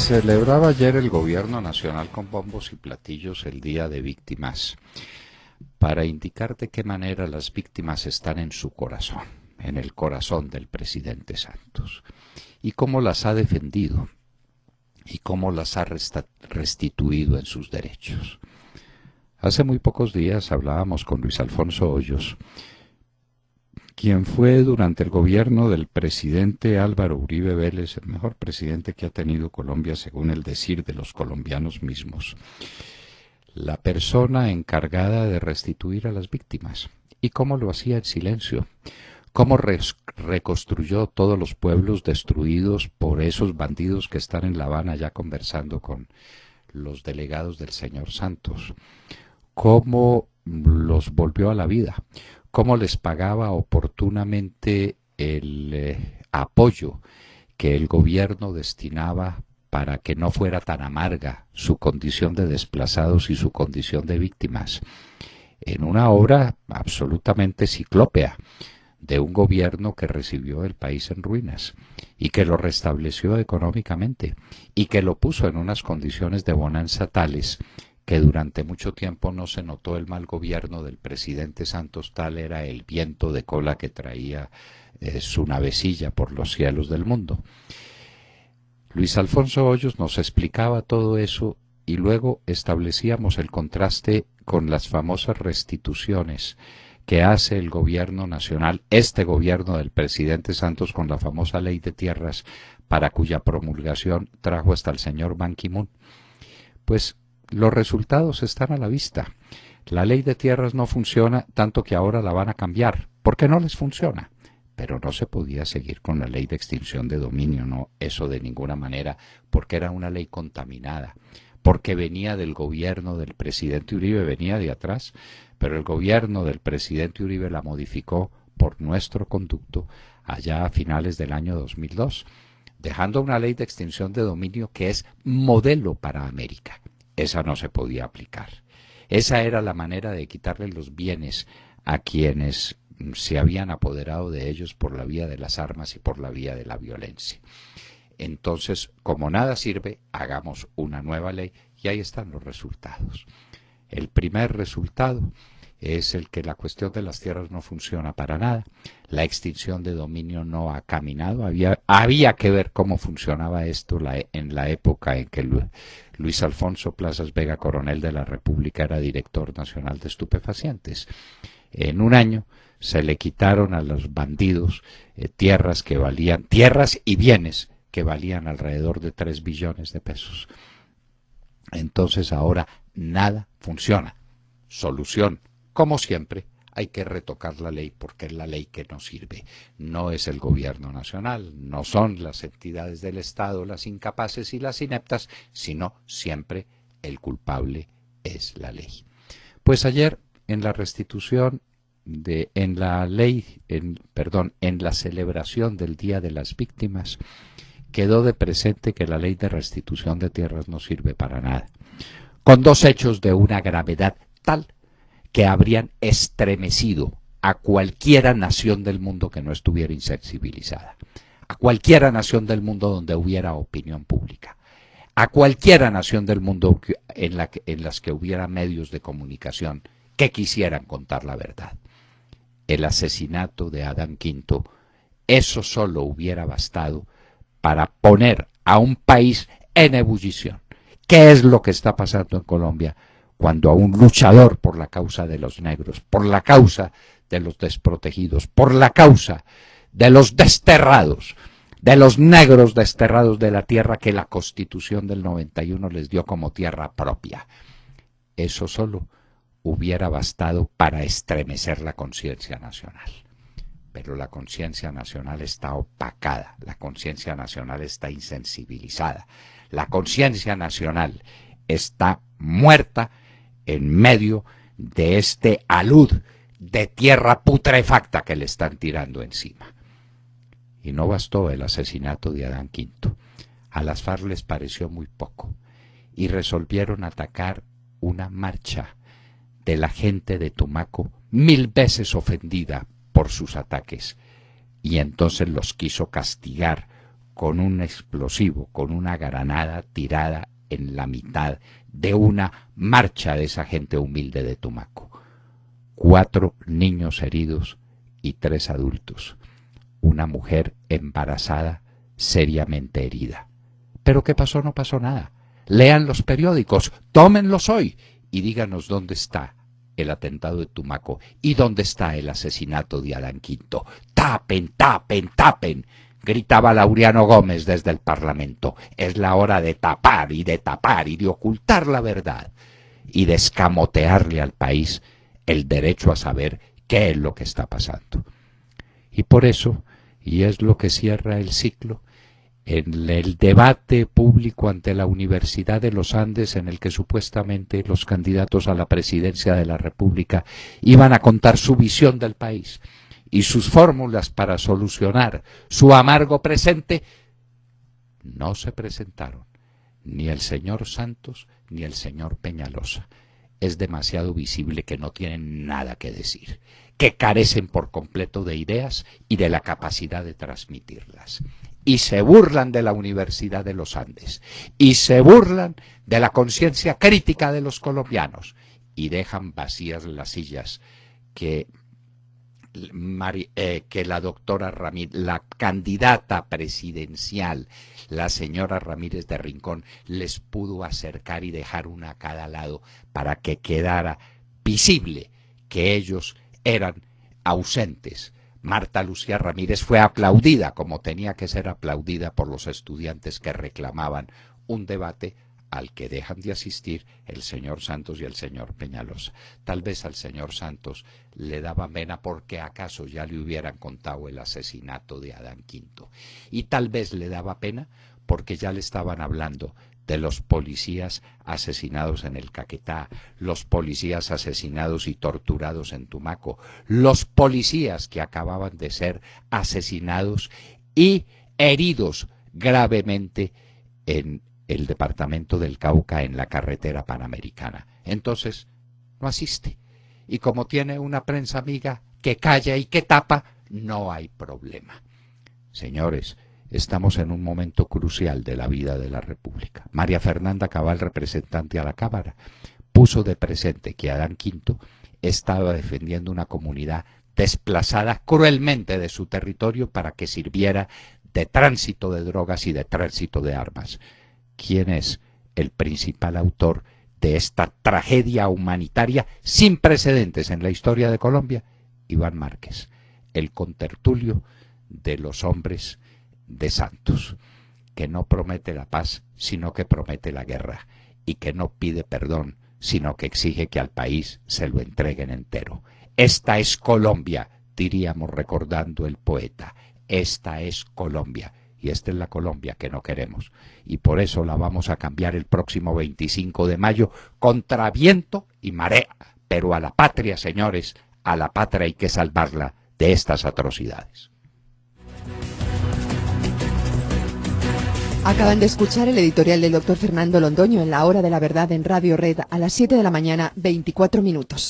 Celebraba ayer el gobierno nacional con bombos y platillos el Día de Víctimas, para indicar de qué manera las víctimas están en su corazón, en el corazón del presidente Santos, y cómo las ha defendido, y cómo las ha restituido en sus derechos. Hace muy pocos días hablábamos con Luis Alfonso Hoyos, quien fue durante el gobierno del presidente Álvaro Uribe Vélez, el mejor presidente que ha tenido Colombia según el decir de los colombianos mismos, la persona encargada de restituir a las víctimas, y cómo lo hacía en silencio, cómo reconstruyó todos los pueblos destruidos por esos bandidos que están en La Habana ya conversando con los delegados del señor Santos, cómo los volvió a la vida, cómo les pagaba oportunamente el apoyo que el gobierno destinaba para que no fuera tan amarga su condición de desplazados y su condición de víctimas, en una obra absolutamente ciclópea de un gobierno que recibió el país en ruinas y que lo restableció económicamente y que lo puso en unas condiciones de bonanza tales que durante mucho tiempo no se notó el mal gobierno del presidente Santos. Tal era el viento de cola que traía su navecilla por los cielos del mundo. Luis Alfonso Hoyos nos explicaba todo eso y luego establecíamos el contraste con las famosas restituciones que hace el gobierno nacional, este gobierno del presidente Santos, con la famosa ley de tierras, para cuya promulgación trajo hasta el señor Ban Ki-moon. Pues los resultados están a la vista. La ley de tierras no funciona, tanto que ahora la van a cambiar, porque no les funciona. Pero no se podía seguir con la ley de extinción de dominio, no, eso de ninguna manera, porque era una ley contaminada, porque venía del gobierno del presidente Uribe, venía de atrás, pero el gobierno del presidente Uribe la modificó por nuestro conducto allá a finales del año 2002, dejando una ley de extinción de dominio que es modelo para América. Esa no se podía aplicar. Esa era la manera de quitarle los bienes a quienes se habían apoderado de ellos por la vía de las armas y por la vía de la violencia. Entonces, como nada sirve, hagamos una nueva ley y ahí están los resultados. El primer resultado es el que la cuestión de las tierras no funciona para nada. La extinción de dominio no ha caminado. Había que ver cómo funcionaba esto en la época en que Luis Alfonso Plazas Vega, coronel de la República, era director nacional de estupefacientes. En un año se le quitaron a los bandidos tierras y bienes que valían alrededor de 3 billones de pesos. Entonces ahora nada funciona. Solución. Como siempre, hay que retocar la ley porque es la ley que nos sirve. No es el gobierno nacional, no son las entidades del Estado las incapaces y las ineptas, sino siempre el culpable es la ley. Pues ayer en la restitución en la celebración del Día de las Víctimas, quedó de presente que la ley de restitución de tierras no sirve para nada, con dos hechos de una gravedad tal que habrían estremecido a cualquiera nación del mundo que no estuviera insensibilizada, a cualquiera nación del mundo donde hubiera opinión pública, a cualquiera nación del mundo en las que hubiera medios de comunicación que quisieran contar la verdad. El asesinato de Adán Quinto, eso solo hubiera bastado para poner a un país en ebullición. ¿Qué es lo que está pasando en Colombia cuando a un luchador por la causa de los negros, por la causa de los desprotegidos, por la causa de los desterrados, de los negros desterrados de la tierra que la Constitución del 91 les dio como tierra propia? Eso solo hubiera bastado para estremecer la conciencia nacional. Pero la conciencia nacional está opacada, la conciencia nacional está insensibilizada, la conciencia nacional está muerta en medio de este alud de tierra putrefacta que le están tirando encima. Y no bastó el asesinato de Adán Quinto. A las FARC les pareció muy poco y resolvieron atacar una marcha de la gente de Tumaco, 1000 veces ofendida por sus ataques, y entonces los quiso castigar con un explosivo, con una granada tirada en la mitad de una marcha de esa gente humilde de Tumaco. 4 niños heridos y 3 adultos. Una mujer embarazada seriamente herida. ¿Pero qué pasó? No pasó nada. Lean los periódicos, tómenlos hoy y díganos dónde está el atentado de Tumaco y dónde está el asesinato de Adán Quinto. ¡Tapen, tapen, tapen!, gritaba Laureano Gómez desde el Parlamento. Es la hora de tapar y de ocultar la verdad y de escamotearle al país el derecho a saber qué es lo que está pasando. Y por eso, y es lo que cierra el ciclo, en el debate público ante la Universidad de los Andes, en el que supuestamente los candidatos a la presidencia de la República iban a contar su visión del país y sus fórmulas para solucionar su amargo presente, no se presentaron ni el señor Santos ni el señor Peñalosa. Es demasiado visible que no tienen nada que decir, que carecen por completo de ideas y de la capacidad de transmitirlas. Y se burlan de la Universidad de los Andes, y se burlan de la conciencia crítica de los colombianos, y dejan vacías las sillas que la doctora Ramírez, la candidata presidencial, la señora Ramírez de Rincón, les pudo acercar y dejar una a cada lado para que quedara visible que ellos eran ausentes. Marta Lucía Ramírez fue aplaudida como tenía que ser aplaudida por los estudiantes que reclamaban un debate al que dejan de asistir el señor Santos y el señor Peñalosa. Tal vez al señor Santos le daba pena porque acaso ya le hubieran contado el asesinato de Adán Quinto. Y tal vez le daba pena porque ya le estaban hablando de los policías asesinados en el Caquetá, los policías asesinados y torturados en Tumaco, los policías que acababan de ser asesinados y heridos gravemente en el departamento del Cauca, en la carretera panamericana. Entonces, no asiste. Y como tiene una prensa amiga que calla y que tapa, no hay problema. Señores, estamos en un momento crucial de la vida de la República. María Fernanda Cabal, representante a la Cámara, puso de presente que Adán Quinto estaba defendiendo una comunidad desplazada cruelmente de su territorio para que sirviera de tránsito de drogas y de tránsito de armas. ¿Quién es el principal autor de esta tragedia humanitaria sin precedentes en la historia de Colombia? Iván Márquez, el contertulio de los hombres de Santos, que no promete la paz, sino que promete la guerra, y que no pide perdón, sino que exige que al país se lo entreguen entero. Esta es Colombia, diríamos recordando el poeta. Esta es Colombia. Y esta es la Colombia que no queremos. Y por eso la vamos a cambiar el próximo 25 de mayo contra viento y marea. Pero a la patria, señores, a la patria hay que salvarla de estas atrocidades. Acaban de escuchar el editorial del doctor Fernando Londoño en La Hora de la Verdad en Radio Red a las 7 de la mañana, 24 minutos.